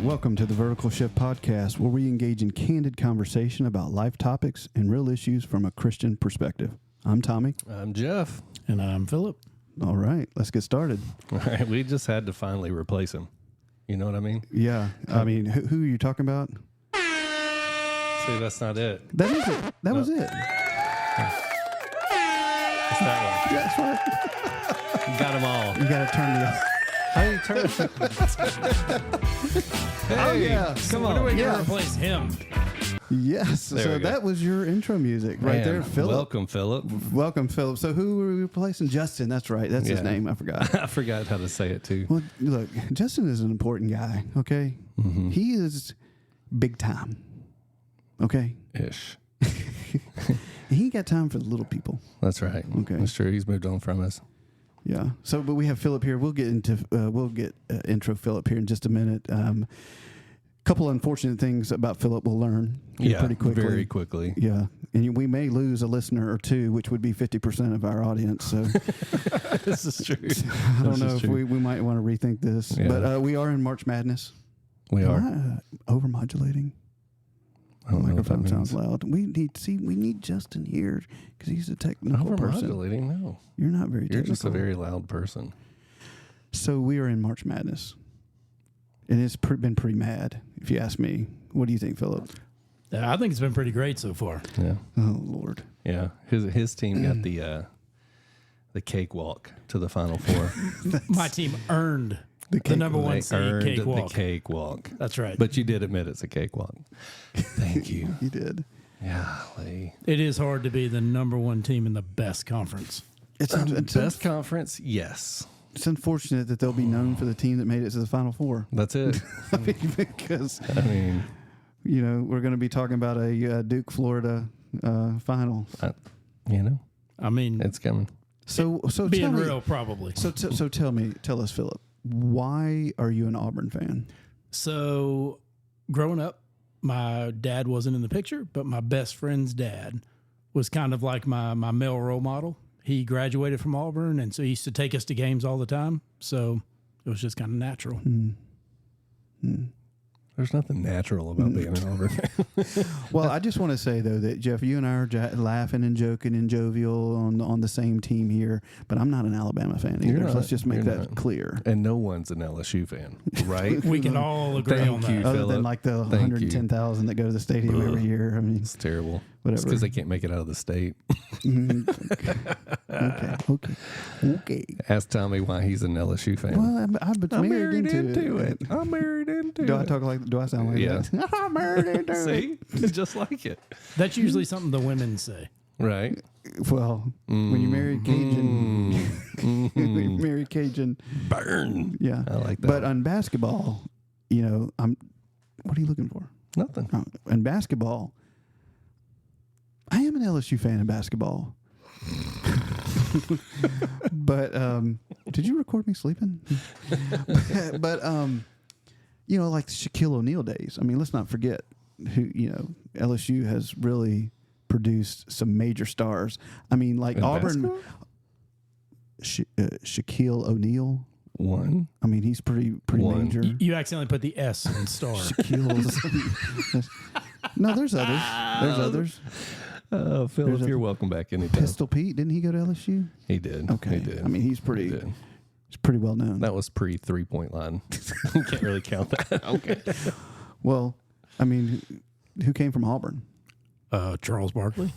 welcome to the Vertical Shift Podcast, where we engage in candid conversation about life topics and real issues from a Christian perspective. I'm Tommy. I'm Jeff. And I'm Phillip. All right, let's get started. All right, we just had to finally replace him. You know what I mean? Yeah, I mean, who are you talking about? See, that's not it. That is it. That was it. It's that Yeah, that's right. one. Got them all. You got to turn the... How do you turn it? Hey, yeah. come What on. are we going Yes. to replace him? Yes, There so we go. that was your intro music right Man, there, Phillip. Welcome, Phillip. Welcome, Phillip. So who were we replacing? Justin, that's right. That's his Yeah. name. I forgot. I forgot how to say it, too. Well, look, Justin is an important guy, okay? Mm-hmm. He is big time, okay? Ish. He ain't got time for the little people. That's right. Okay. That's true. He's moved on from us. Yeah. So, but we have Phillip here. We'll get intro Phillip here in just a minute. Couple unfortunate things about Phillip we'll learn here pretty quickly. Very quickly. Yeah, and we may lose a listener or two, which would be 50% of our audience. So This is true. I don't This know is if true. we might want to rethink this. Yeah. But we are in March Madness. We are. Am I, overmodulating? I don't know what that Microphone sounds means. loud. We need Justin here because he's a technical person. Overmodulating? No. You're not very You're technical. just a very loud person. So we are in March Madness. And it's been pretty mad, if you ask me. What do you think, Phillip? I think it's been pretty great so far. Yeah. Oh, Lord. Yeah. His team got the cakewalk to the Final Four. My team earned the number one They seed earned cakewalk. the cakewalk. That's right. But you did admit it's a cakewalk. Thank you. You did. Golly. It is hard to be the number one team in the best conference. It's Best conference? Yes. It's unfortunate that they'll be known for the team that made it to the Final Four. That's it. I mean, because, I mean, you know, we're going to be talking about a Duke, Florida final. I mean, it's coming. So being tell me, real, probably. So tell us, Phillip, why are you an Auburn fan? So, growing up, my dad wasn't in the picture, but my best friend's dad was kind of like my male role model. He graduated from Auburn, and so he used to take us to games all the time. So it was just kind of natural. There's nothing natural about being an Auburn fan. Well, I just want to say, though, that, Jeff, you and I are laughing and joking and jovial on the same team here, but I'm not an Alabama fan either. Not. So let's just make You're that not. clear. And no one's an LSU fan, right? We can all agree Thank on that. you. Other Phillip, than like the thank 110,000 that go to the stadium every year. I mean, It's terrible. whatever. It's because they can't make it out of the state. Okay. Ask Tommy why he's an LSU fan. Well, I'm married into it. I'm married into Do I it. talk like? Do I sound like Yeah. that? I'm married into it. See? It's just like it. That's usually something the women say. Right? Well, when you marry Cajun, when you marry Cajun, Burn. yeah. I like that. But on basketball, you know, what are you looking for? Nothing. In basketball, I am an LSU fan in basketball. But did you record me sleeping? but you know, like the Shaquille O'Neal days. I mean, let's not forget who, you know, LSU has really produced some major stars. I mean, like In Auburn, Shaquille O'Neal. One. I mean, he's pretty One. major. You accidentally put the S in star. Shaquille's. No, there's others. There's others. Phillip, There's you're welcome back anytime. Pistol Pete, didn't he go to LSU? He did. Okay. He did. I mean, he's He pretty. did. He's pretty well known. That was pre 3-point line. You can't really count that. Okay. Well, I mean, who came from Auburn? Charles Barkley.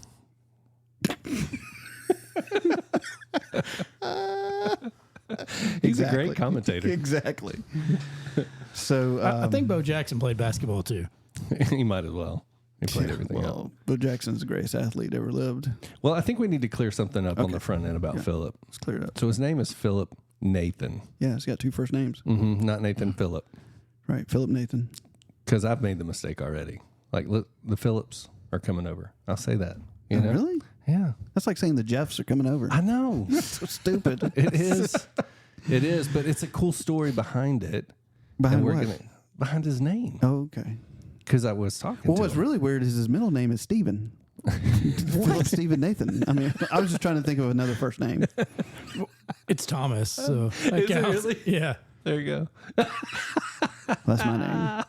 He's a great commentator. Exactly. So I think Bo Jackson played basketball too. He might as well. He played everything out. well, Bo Jackson's the greatest athlete ever lived. Well, I think we need to clear something up on the front end about Phillip. Let's clear it up. So his name is Phillip Nathan. Yeah, he's got two first names. Not Nathan Phillip. Right, Phillip Nathan. Because I've made the mistake already. Like, look, the Phillips are coming over. I'll say that. You know? Really? Yeah. That's like saying the Jeffs are coming over. I know. So stupid. It is. It is, but it's a cool story behind it. Behind And what? Behind his name. Oh, okay. Because I was talking Well, to what's him. really weird is his middle name is Stephen. Phillip Stephen Nathan. I mean, I was just trying to think of another first name. It's Thomas. So that Is it counts. really? Yeah. There you go. That's my name.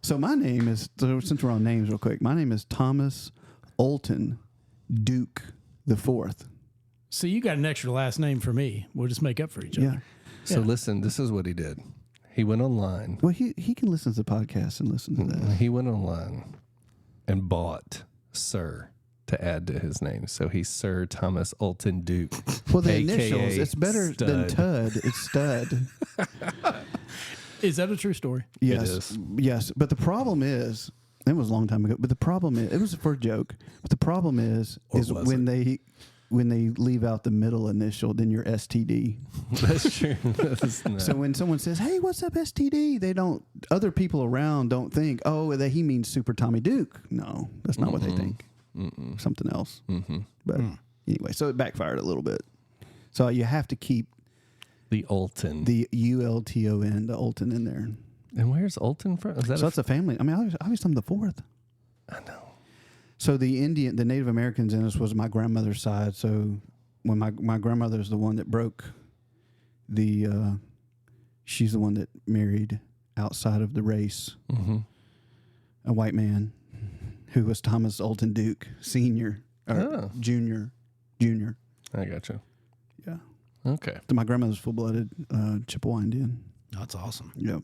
So my name is, since we're on names real quick, my name is Thomas Olton Duke the Fourth. So you got an extra last name for me. We'll just make up for each Yeah. other. So listen, this is what he did. He went online. Well, he can listen to the podcast and listen to that. He went online and bought Sir to add to his name. So he's Sir Thomas Olton Duke. Well, the AKA initials, it's better than Stud. Tud. It's Stud. Is that a true story? Yes. It is. Yes. But the problem is, it was a long time ago, but the problem is, it was for a joke. But the problem is Was when they leave out the middle initial, then you're STD. That's true. That's not. So when someone says, "Hey, what's up, STD?" they don't. Other people around don't think, "Oh, that he means Super Tommy Duke." No, that's not what they think. Something else. But anyway, so it backfired a little bit. So you have to keep the Olton. the ULTON, the Olton, in there. And where's Olton from? Is that So that's a family. I mean, obviously I'm the fourth. I know. So the Native Americans in us was my grandmother's side. So when my grandmother's the one that broke she's the one that married outside of the race, a white man who was Thomas Olton Duke Sr. or Junior. I got you. Yeah. Okay. So my grandmother's full-blooded Chippewa Indian. That's awesome. Yep.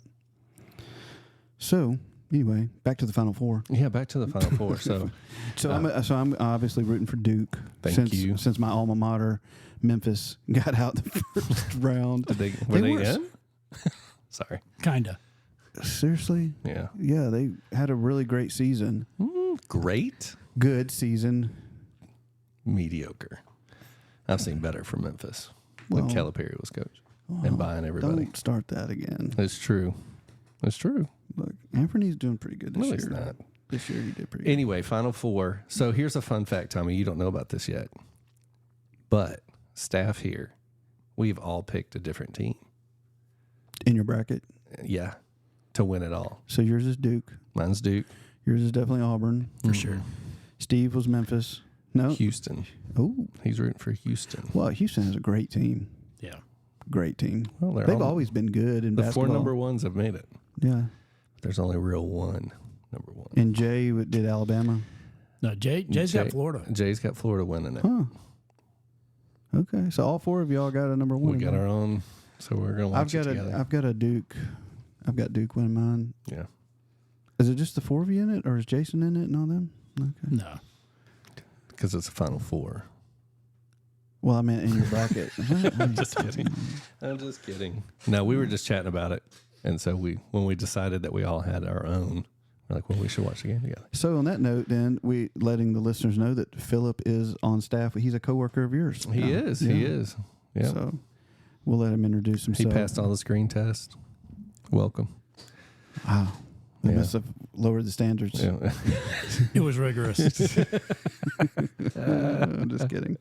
So anyway, back to the Final Four. Yeah, back to the Final Four. So, I'm obviously rooting for Duke. Thank you. Since my alma mater, Memphis, got out the first round. were they in? Sorry. Kinda. Seriously? Yeah. Yeah, they had a really great season. Great. Good season. Mediocre. I've seen better from Memphis Well, when Calipari was coach and buying everybody. Don't start that again. It's true. It's true. Look, Anthony's doing pretty good this No, year. he's not. This year he did pretty good. Anyway, Final Four. So here's a fun fact, Tommy. You don't know about this yet. But staff here, we've all picked a different team. In your bracket. Yeah. To win it all. So yours is Duke. Mine's Duke. Yours is definitely Auburn. For sure. Steve was Memphis. No. Houston. Oh. He's rooting for Houston. Well, Houston has a great team. Yeah. Great team. Well, They've always been good in the basketball. four number ones have made it. Yeah. There's only real one number one. And Jay did Alabama. No, Jay's got Florida. Jay's got Florida winning it. Huh. Okay. So all four of y'all got a number one. We got our own, so we're going to watch it together. I've got a Duke. I've got Duke winning mine. Yeah. Is it just the four of you in it, or is Jason in it and all them? Okay. No. Because it's a Final Four. Well, I meant in your bracket. I'm just kidding. I'm just kidding. No, we were just chatting about it. And so when we decided that we all had our own, we're like, well, we should watch the game together. So on that note, then we letting the listeners know that Phillip is on staff. He's a coworker of yours. He is. Yeah. He is. Yeah. So we'll let him introduce He himself. passed all the screen tests. Welcome. Wow. They Yeah. must have lowered the standards. Yeah. It was rigorous. I'm just kidding.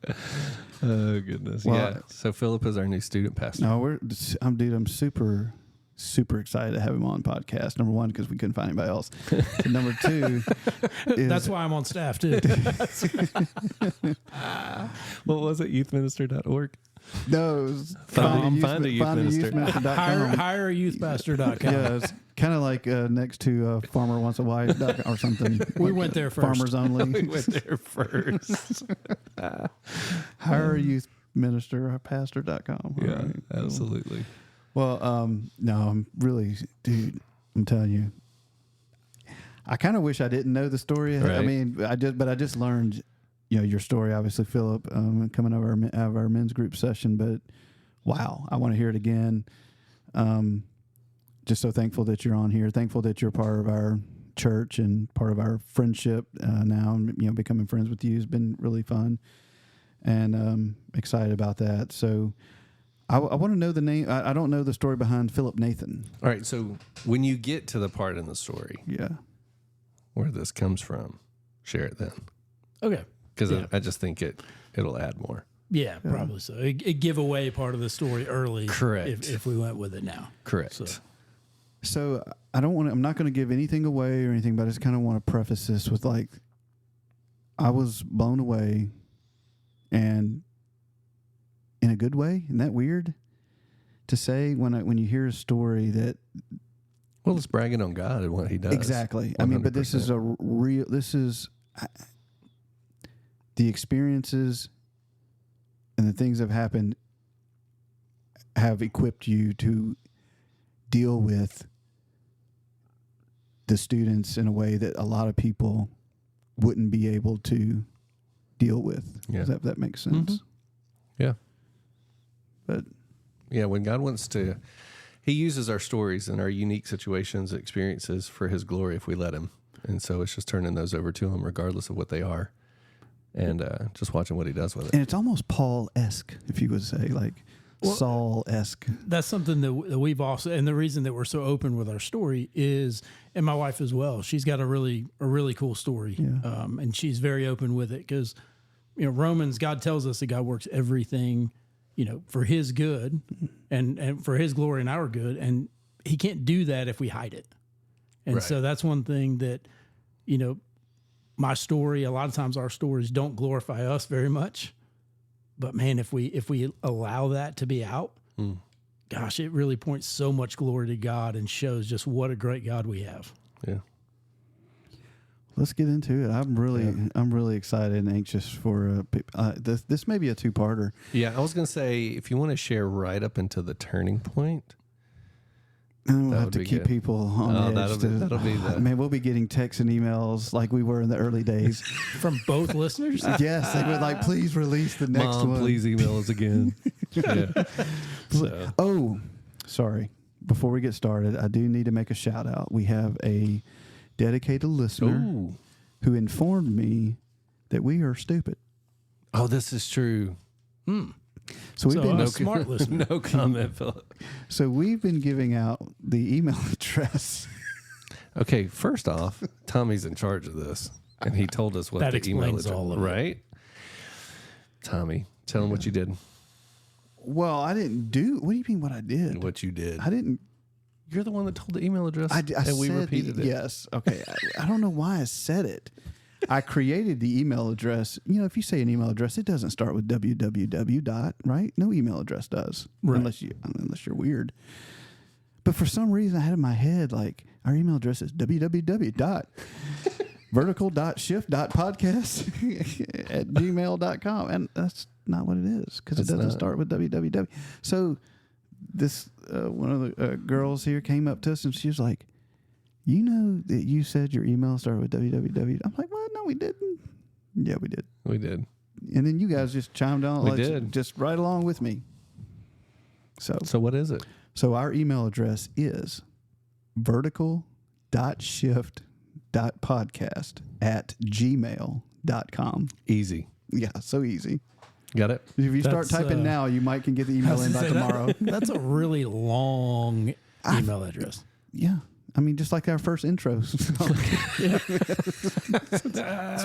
Oh, goodness. Well, yeah. So Phillip is our new student pastor. No, I'm super excited to have him on podcast. Number one, because we couldn't find anybody else. And number two, is, That's why I'm on staff too. What was it? Youthminister.org? no, it was findayouthminister.com. Hireayouthpastor.com. Yeah, it's kind of like next to Farmer Wants a Wife or something. We went there first. Farmers Only. We went there first. Hire a youth minister or pastor.com. Yeah, All right. absolutely. Well, no, I'm really, dude, I'm telling you. I kind of wish I didn't know the story. Right. I mean, I just learned, your story, obviously, Phillip, coming out of our men's group session. But wow, I want to hear it again. Just so thankful that you're on here. Thankful that you're part of our church and part of our friendship now. And, becoming friends with you has been really fun, and excited about that. So I want to know the name. I don't know the story behind Phillip Nathan. All right. So when you get to the part in the story Yeah. where this comes from, share it then. Okay. Because Yeah. I just think it'll add more. Yeah, probably so. It give away part of the story early. Correct. If we went with it now. Correct. So I'm not going to give anything away or anything, but I just kind of want to preface this with I was blown away, and in a good way. Isn't that weird to say when you hear a story that Well, it's bragging on God and what he does. Exactly. I mean, but this is the experiences and the things that have happened have equipped you to deal with the students in a way that a lot of people wouldn't be able to deal with. Yeah. Does that makes sense? Mm-hmm. Yeah. But yeah, when God wants to, he uses our stories and our unique situations, experiences for his glory if we let him. And so it's just turning those over to him regardless of what they are and just watching what he does with it. And it's almost Paul-esque, if you would say, like Saul-esque. That's something that we've also, and the reason that we're so open with our story is, and my wife as well, she's got a really cool story. Yeah. And she's very open with it because, Romans, God tells us that God works everything, for his good and for his glory and our good. And he can't do that if we hide it. And Right. so that's one thing that, my story, a lot of times our stories don't glorify us very much. But man, if we allow that to be out, gosh, it really points so much glory to God and shows just what a great God we have. Yeah. Let's get into it. I'm really excited and anxious for this may be a two-parter. Yeah, I was going to say, if you want to share right up into the turning point. And we'll That have would to be keep good. people on edge. That'll be the... Man, we'll be getting texts and emails like we were in the early days. From both listeners? Yes, they would like, please release the next Mom, one. please email us again. Yeah. So. Oh, sorry. Before we get started, I do need to make a shout out. We have a dedicated listener Ooh. who informed me that we are stupid. Oh, this is true. So we've been a smart listener. No comment, Phillip. So we've been giving out the email address. Okay, first off, Tommy's in charge of this, and he told us what That the email explains address, all of it. right? Tommy, tell him what you did. Well, I didn't do. What do you mean? What I did? What you did. I didn't. You're the one that told the email address, I and we said repeated it. Yes. Okay. I don't know why I said it. I created the email address. If you say an email address, it doesn't start with www dot, right? No email address does, Right. unless you're weird. But for some reason, I had in my head like our email address is www dot vertical.shift.podcast at gmail.com, and that's not what it is because it doesn't start with www. So this one of the girls here came up to us and she was like, "You know that you said your email started with www." I'm like, "What? No, we didn't." Yeah, we did. We did. And then you guys just chimed on. We did. Just right along with me. So what is it? So our email address is vertical.shift.podcast at gmail.com. Easy. Yeah, so easy. Got it? If you start That's, typing now, you might can get the I email was in gonna by say tomorrow. That's a really long email address. Yeah. I mean, just like our first intro. That's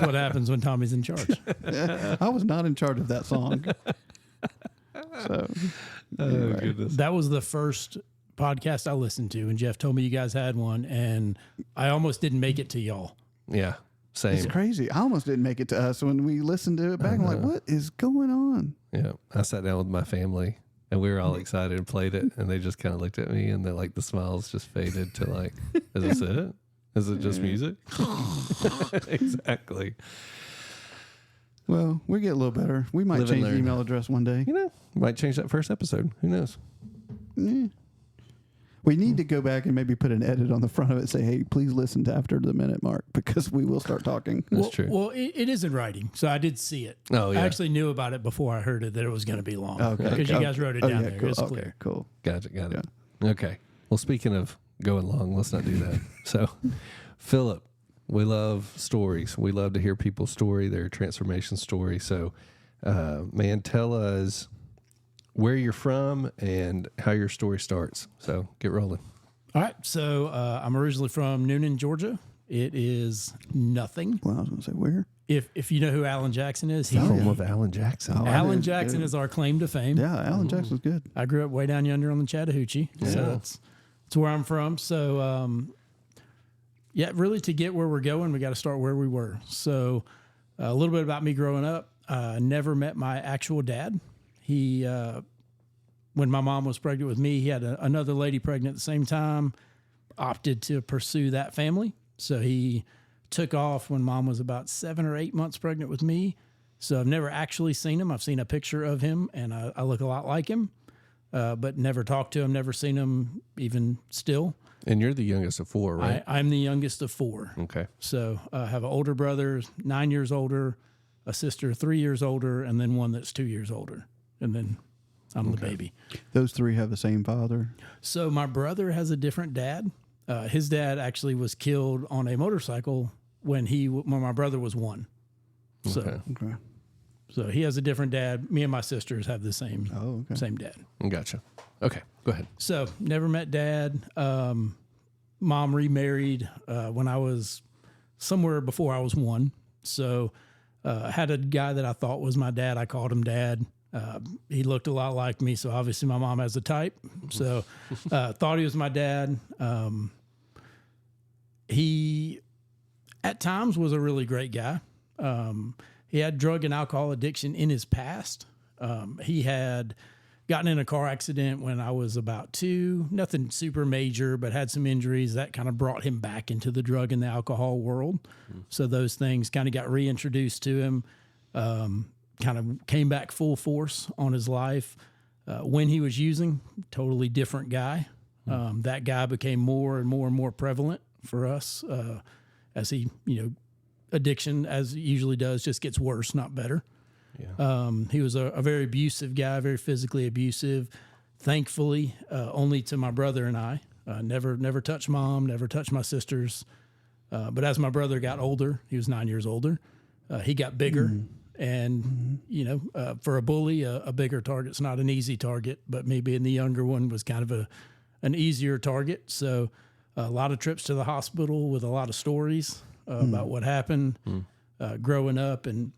what happens when Tommy's in charge. I was not in charge of that song. So, anyway. Goodness. That was the first podcast I listened to, and Jeff told me you guys had one, and I almost didn't make it to y'all. Yeah. Same. It's crazy. I almost didn't make it to us when we listened to it back. I'm like, what is going on? Yeah. I sat down with my family and we were all excited and played it. And they just kind of looked at me and the smiles just faded to like, is this it? Is it just music? Exactly. Well, we get a little better. We might Live and change the learn. email address one day. Might change that first episode. Who knows? We need to go back and maybe put an edit on the front of it. Say, hey, please listen to after the minute mark because we will start talking. That's true. Well, it is in writing, so I did see it. Oh, yeah. I actually knew about it before I heard it that it was going to be long. Okay. Because you guys wrote it down there. Cool. It's Okay, clear. cool. Got it. Okay. Well, speaking of going long, let's not do that. So, Phillip, we love stories. We love to hear people's story, their transformation story. So, man, tell us where you're from and how your story starts. So, get rolling. All right. So I'm originally from Noonan, Georgia. It is nothing. Well, I was going to say where? If you know who Alan Jackson is, Home of Alan Jackson. Oh, I Alan didn't- Jackson is our claim to fame. Yeah, Alan Jackson's good. I grew up way down yonder on the Chattahoochee. So that's where I'm from. So, yeah, really to get where we're going, we got to start where we were. So a little bit about me growing up. Never met my actual dad. He, when my mom was pregnant with me, he had another lady pregnant at the same time. opted to pursue that family. So he took off when mom was about 7 or 8 months pregnant with me. So I've never actually seen him. I've seen a picture of him, and I look a lot like him, but never talked to him, never seen him even still. And you're the youngest of 4, right? I'm the youngest of 4. Okay. So I have an older brother, 9 years older, a sister 3 years older, and then one that's 2 years older. And then I'm the baby. Those 3 have the same father? So my brother has a different dad. His dad actually was killed on a motorcycle when my brother was 1. So, Okay. so he has a different dad. Me and my sisters have the same same dad. Gotcha. Okay, go ahead. So never met dad. Mom remarried when I was somewhere before I was 1. So I had a guy that I thought was my dad. I called him Dad. He looked a lot like me, so obviously my mom has a type. So thought he was my dad. He, at times, was a really great guy. He had drug and alcohol addiction in his past. He had gotten in a car accident when I was about 2, nothing super major, but had some injuries that kind of brought him back into the drug and the alcohol world. So those things kind of got reintroduced to him, kind of came back full force on his life. When he was using, totally different guy. That guy became more and more and more prevalent for us as he, addiction, as it usually does, just gets worse, not better. Yeah. He was a very abusive guy, very physically abusive. Thankfully, only to my brother and I. Never touched mom, never touched my sisters. But as my brother got older, he was 9 years older, he got bigger. And, for a bully, a bigger target's not an easy target, but maybe in the younger one was kind of an easier target. So a lot of trips to the hospital with a lot of stories about what happened growing up. And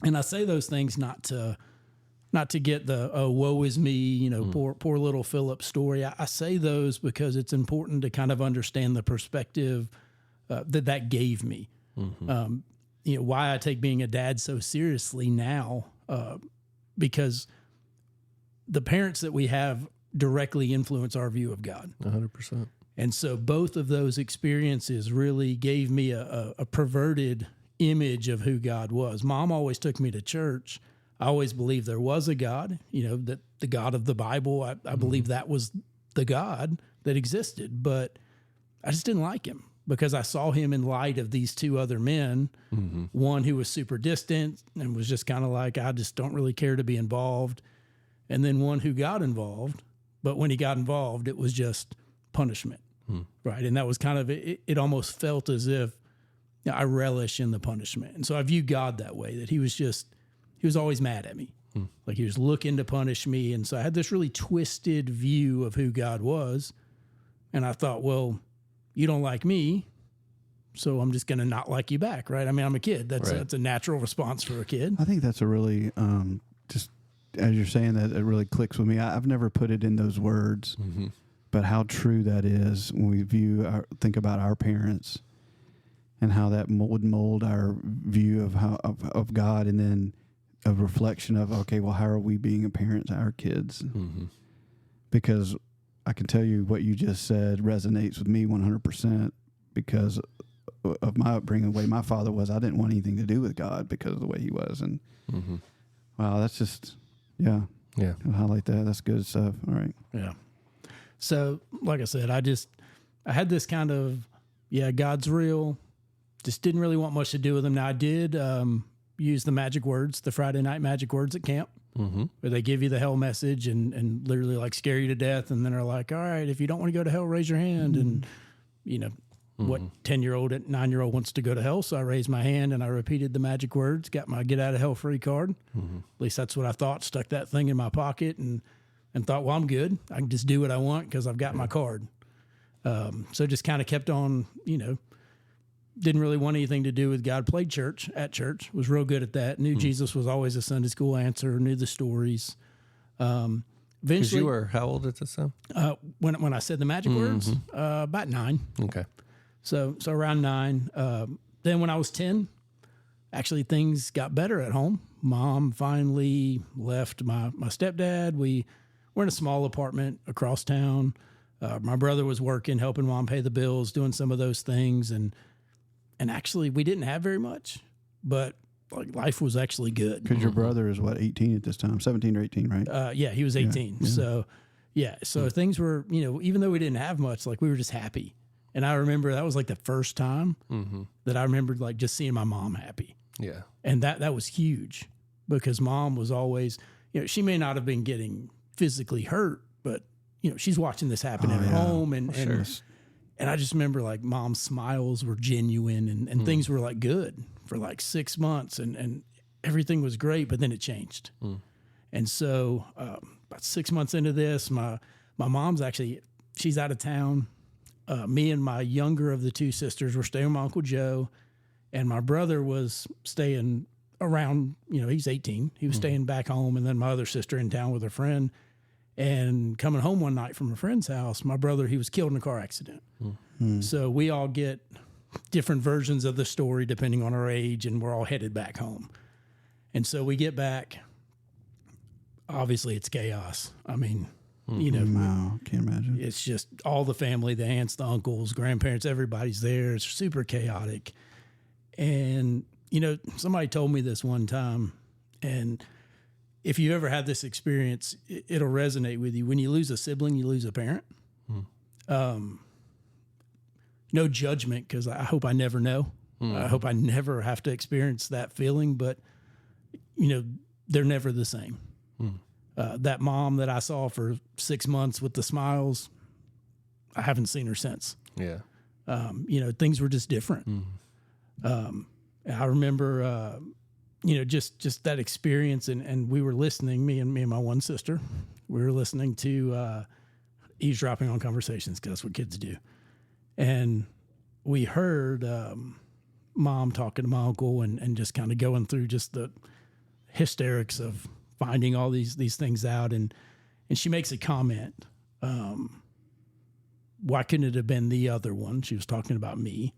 I say those things not to get the, oh, woe is me, poor little Phillip story. I say those because it's important to kind of understand the perspective that gave me. Why I take being a dad so seriously now, because the parents that we have directly influence our view of God. 100%. And so both of those experiences really gave me a perverted image of who God was. Mom always took me to church. I always believed there was a God, that the God of the Bible, I believe that was the God that existed, but I just didn't like him because I saw him in light of these 2 other men, one who was super distant and was just kind of like, I just don't really care to be involved. And then one who got involved, but when he got involved, it was just punishment. Right. And that was kind of, it almost felt as if I relish in the punishment. And so I view God that way, that he was always mad at me. Like he was looking to punish me. And so I had this really twisted view of who God was. And I thought, well, you don't like me, so I'm just going to not like you back. Right. I mean, I'm a kid. That's a natural response for a kid. I think that's a really, just as you're saying that, it really clicks with me. I've never put it in those words. But how true that is when we think about our parents and how that would mold our view of God, and then a reflection of, okay, well, how are we being a parent to our kids? Because I can tell you what you just said resonates with me 100% because of my upbringing, the way my father was. I didn't want anything to do with God because of the way he was. And wow, that's just, yeah. I'll highlight that. That's good stuff. All right. Yeah. So, like I said, I had this kind of, God's real, just didn't really want much to do with him. Now, I did use the magic words, the Friday night magic words at camp, where they give you the hell message and literally like scare you to death. And then are like, all right, if you don't want to go to hell, raise your hand. And, what 10-year-old and 9-year-old wants to go to hell. So I raised my hand and I repeated the magic words, got my get out of hell free card. At least that's what I thought, stuck that thing in my pocket and thought, well, I'm good. I can just do what I want because I've got my card. So just kind of kept on, didn't really want anything to do with God. Played church, was real good at that. Knew Jesus was always a Sunday school answer, knew the stories. Eventually, you were how old at this time? When I said the magic words, about 9. Okay. So around 9. Then when I was 10, actually things got better at home. Mom finally left my stepdad. We're in a small apartment across town. My brother was working, helping mom pay the bills, doing some of those things. And actually, we didn't have very much, but like life was actually good. Because your brother is, what, 18 at this time? 17 or 18, right? Yeah, he was 18. Yeah. So things were, even though we didn't have much, like we were just happy. And I remember that was like the first time that I remembered like just seeing my mom happy. Yeah. And that was huge because mom was always, she may not have been getting physically hurt, but, she's watching this happen at home. And I just remember like mom's smiles were genuine and things were like good for like 6 months and everything was great, but then it changed. And so about 6 months into this, my mom's actually, she's out of town. Me and my younger of the two sisters were staying with my Uncle Joe, and my brother was staying around, he's 18. He was staying back home, and then my other sister in town with her friend. And coming home one night from a friend's house, my brother, he was killed in a car accident. So we all get different versions of the story depending on our age, and we're all headed back home. And so we get back. Obviously, it's chaos. I mean, Wow, can't imagine. it's just all the family, the aunts, the uncles, grandparents, everybody's there. It's super chaotic. And, somebody told me this one time, and if you ever had this experience, it'll resonate with you. When you lose a sibling, you lose a parent. No judgment, because I hope I never know. I hope I never have to experience that feeling, but, they're never the same. That mom that I saw for 6 months with the smiles, I haven't seen her since. Yeah. Things were just different. I remember, just that experience, and we were listening, me and my one sister, we were listening to eavesdropping on conversations, because that's what kids do. And we heard mom talking to my uncle and just kind of going through just the hysterics of finding all these things out. And she makes a comment, why couldn't it have been the other one? She was talking about me.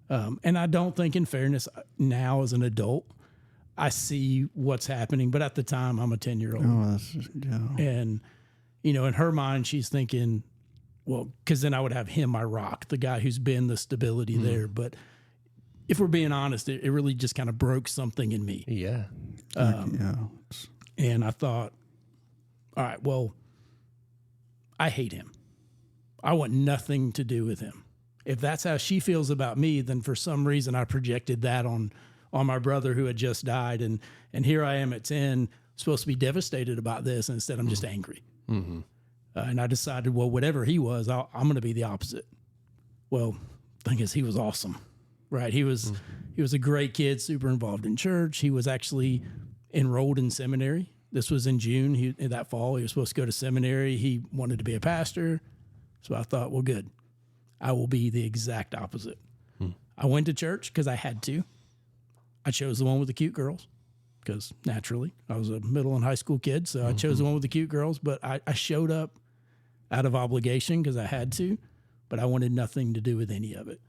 And I don't think, in fairness, now as an adult, I see what's happening. But at the time, I'm a 10-year-old. Oh, that's just, yeah. And, in her mind, she's thinking, well, because then I would have him, my rock, the guy who's been the stability there. But if we're being honest, it really just kind of broke something in me. Yeah. And I thought, all right, well, I hate him. I want nothing to do with him. If that's how she feels about me, then for some reason I projected that on my brother who had just died. And here I am at 10, supposed to be devastated about this. And instead I'm just angry. And I decided, well, whatever he was, I'm going to be the opposite. Well, the thing is, he was awesome, right? He was a great kid, super involved in church. He was actually enrolled in seminary. This was in June. That fall, he was supposed to go to seminary. He wanted to be a pastor. So I thought, well, good. I will be the exact opposite. I went to church because I had to. I chose the one with the cute girls because naturally I was a middle and high school kid. So I chose the one with the cute girls, but I showed up out of obligation because I had to, but I wanted nothing to do with any of it.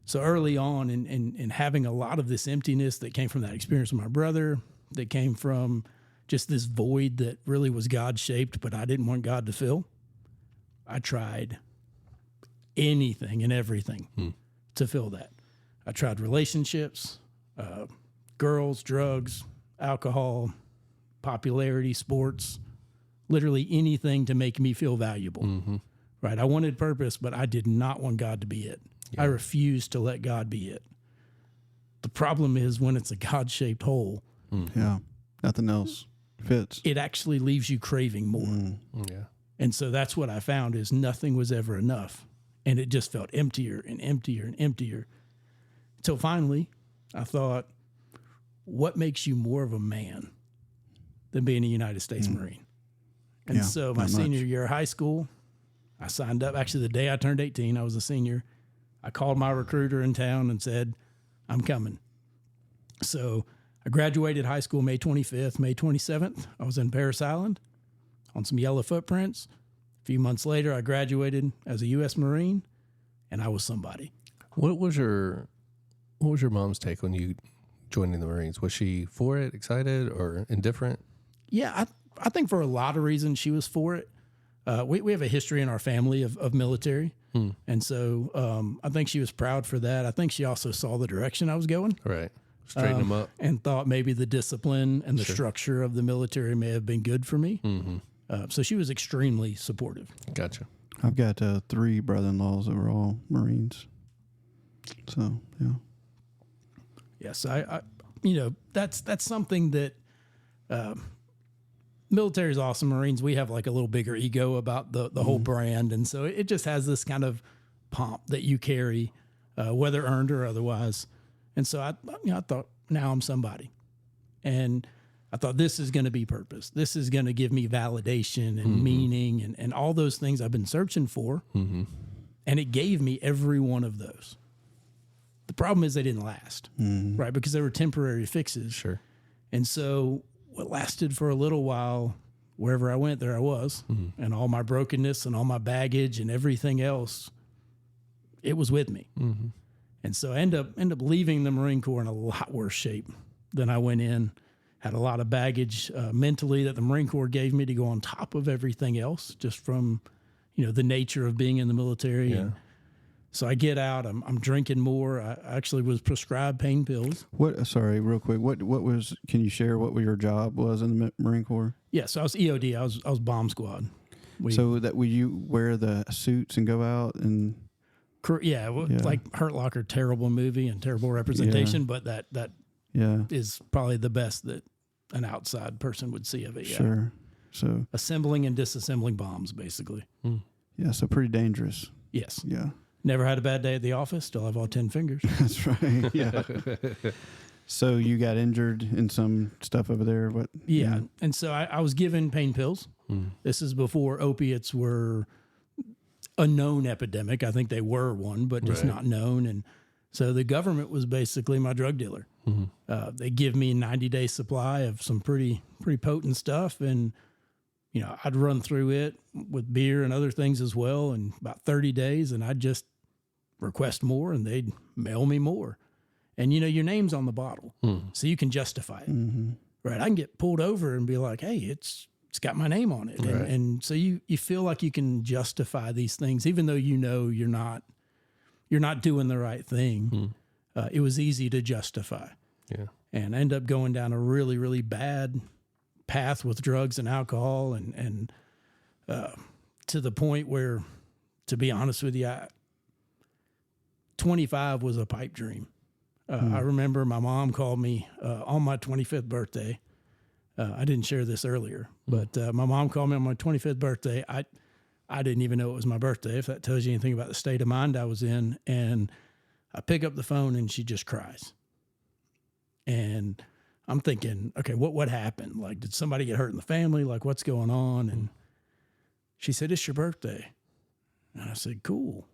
So early on in having a lot of this emptiness that came from that experience with my brother, that came from just this void that really was God-shaped, but I didn't want God to fill, I tried anything and everything to fill that. I tried relationships, girls, drugs, alcohol, popularity, sports, literally anything to make me feel valuable. Right? I wanted purpose, but I did not want God to be it. Yeah. I refused to let God be it. The problem is when it's a God-shaped hole. Yeah, nothing else fits. It actually leaves you craving more. Yeah. And so that's what I found is nothing was ever enough. And it just felt emptier and emptier and emptier. Until finally, I thought, what makes you more of a man than being a United States Marine? And so my senior year of high school, I signed up. Actually, the day I turned 18, I was a senior. I called my recruiter in town and said, I'm coming. So I graduated high school May 25th. May 27th, I was in Paris Island on some yellow footprints. A few months later, I graduated as a U.S. Marine, and I was somebody. What was your mom's take on you joining the Marines? Was she for it, excited, or indifferent? Yeah, I think for a lot of reasons she was for it. we have a history in our family of military. And so I think she was proud for that. I think she also saw the direction I was going. Right. Straighten them up. And thought maybe the discipline and the structure of the military may have been good for me. So she was extremely supportive. Gotcha. I've got 3 brother-in-laws that were all Marines. So, yeah. Yes, I that's something that military is awesome. Marines, we have like a little bigger ego about the whole brand. And so it just has this kind of pomp that you carry, whether earned or otherwise. And so I thought, now I'm somebody. And I thought, this is going to be purpose. This is going to give me validation and meaning and all those things I've been searching for. And it gave me every one of those. The problem is they didn't last, right? Because they were temporary fixes. Sure. And so what lasted for a little while, wherever I went, there I was. And all my brokenness and all my baggage and everything else, it was with me. And so I end up leaving the Marine Corps in a lot worse shape than I went in. Had a lot of baggage mentally that the Marine Corps gave me to go on top of everything else, just from, the nature of being in the military. Yeah. And so I get out, I'm drinking more. I actually was prescribed pain pills. Sorry, real quick. What was, can you share what your job was in the Marine Corps? Yeah, so I was EOD. I was bomb squad. So that would you wear the suits and go out and... Yeah, like Hurt Locker, terrible movie and terrible representation, but that is probably the best that an outside person would see of it. Yeah. Sure. So assembling and disassembling bombs, basically. Yeah, so pretty dangerous. Yes. Yeah. Never had a bad day at the office. Still have all 10 fingers. That's right. Yeah. So you got injured in some stuff over there? What? Yeah. And so I was given pain pills. This is before opiates were a known epidemic. I think they were one, but just not known. And so the government was basically my drug dealer. They give me a 90-day supply of some pretty potent stuff. And, I'd run through it with beer and other things as well in about 30 days. And I'd just request more and they'd mail me more. And, your name's on the bottle. So you can justify it. Right. I can get pulled over and be like, hey, it's got my name on it. And so you feel like you can justify these things, even though you're not doing the right thing. It was easy to justify. Yeah. And I end up going down a really, really bad path with drugs and alcohol and to the point where, to be honest with you, 25 was a pipe dream. I remember my mom called me on my 25th birthday. I didn't share this earlier, but my mom called me on my 25th birthday. I didn't even know it was my birthday, if that tells you anything about the state of mind I was in. And I pick up the phone and she just cries. And I'm thinking, okay, what happened? Like, did somebody get hurt in the family? Like, what's going on? And she said, it's your birthday. And I said, cool.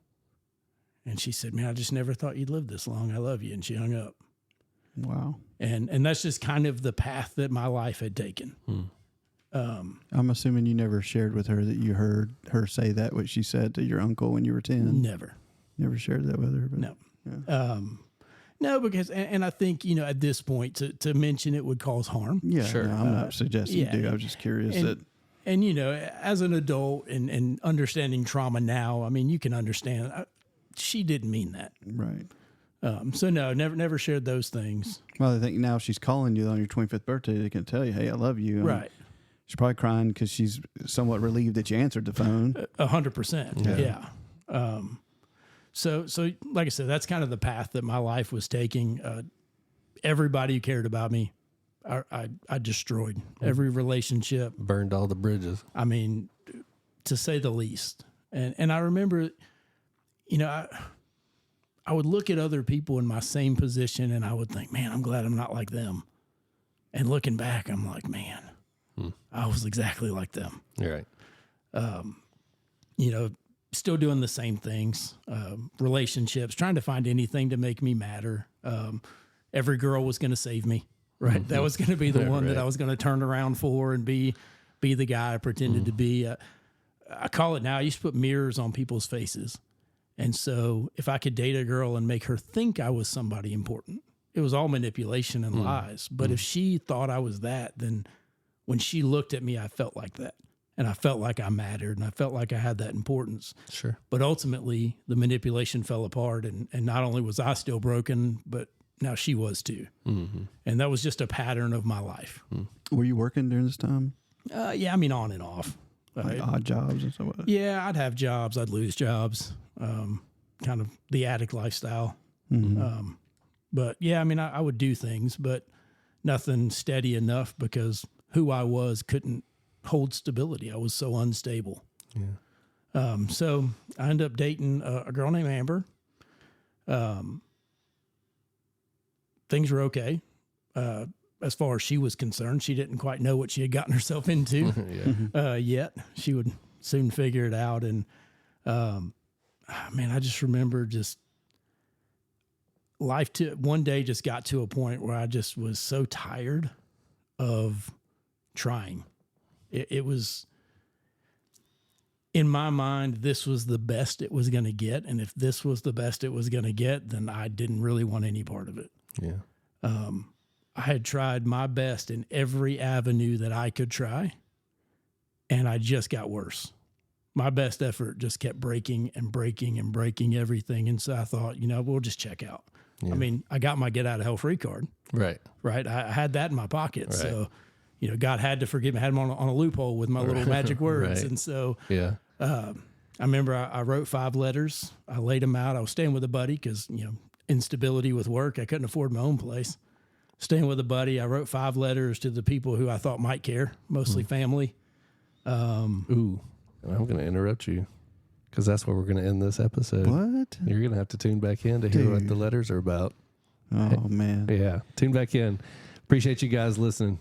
And she said, man, I just never thought you'd live this long. I love you. And she hung up. Wow. And that's just kind of the path that my life had taken. I'm assuming you never shared with her that you heard her say that, what she said to your uncle when you were 10. Never Shared that with her. But, no. Yeah. No, because, and I think, at this point to mention it would cause harm. Yeah. Sure. No, I'm not suggesting you do. I was just curious And, as an adult and understanding trauma now, I mean, you can understand she didn't mean that. Right. So no, never shared those things. Well, I think now she's calling you on your 25th birthday. They can tell you, hey, I love you. Right. She's probably crying because she's somewhat relieved that you answered the phone. 100%. Yeah. So like I said, that's kind of the path that my life was taking. Everybody who cared about me, I destroyed every relationship. Burned all the bridges. I mean, to say the least. And I remember, I would look at other people in my same position and I would think, man, I'm glad I'm not like them. And looking back, I'm like, man, I was exactly like them. You're right. Still doing the same things, relationships, trying to find anything to make me matter. Every girl was going to save me, right? Mm-hmm. That was going to be the one that I was going to turn around for and be the guy I pretended to be. I call it now, I used to put mirrors on people's faces. And so if I could date a girl and make her think I was somebody important, it was all manipulation and lies. But if she thought I was that, then when she looked at me, I felt like that. and I felt like I mattered, and I felt like I had that importance. Sure. But ultimately, the manipulation fell apart, and not only was I still broken, but now she was too. Mm-hmm. And that was just a pattern of my life. Were you working during this time? Yeah, I mean, on and off. Like odd jobs and stuff like that? Yeah, I'd have jobs, I'd lose jobs, kind of the addict lifestyle. Mm-hmm. But yeah, I mean, I would do things, but nothing steady enough because who I was couldn't hold stability. I was so unstable. Yeah. So I ended up dating a girl named Amber. Things were okay. As far as she was concerned, she didn't quite know what she had gotten herself into yet. She would soon figure it out. And man, I just remember one day just got to a point where I just was so tired of trying. It was, in my mind, this was the best it was going to get. And if this was the best it was going to get, then I didn't really want any part of it. Yeah. I had tried my best in every avenue that I could try, and I just got worse. My best effort just kept breaking and breaking and breaking everything. And so I thought, we'll just check out. Yeah. I mean, I got my get out of hell free card. Right. I had that in my pocket. Right. So, God had to forgive me. I had him on a loophole with my little magic words. Right. And so yeah. I remember I wrote 5 letters. I laid them out. I was staying with a buddy because, instability with work. I couldn't afford my own place. Staying with a buddy, I wrote 5 letters to the people who I thought might care, mostly family. Ooh, and I'm going to interrupt you because that's where we're going to end this episode. What? You're going to have to tune back in to hear what the letters are about. Oh, man. Yeah, tune back in. Appreciate you guys listening.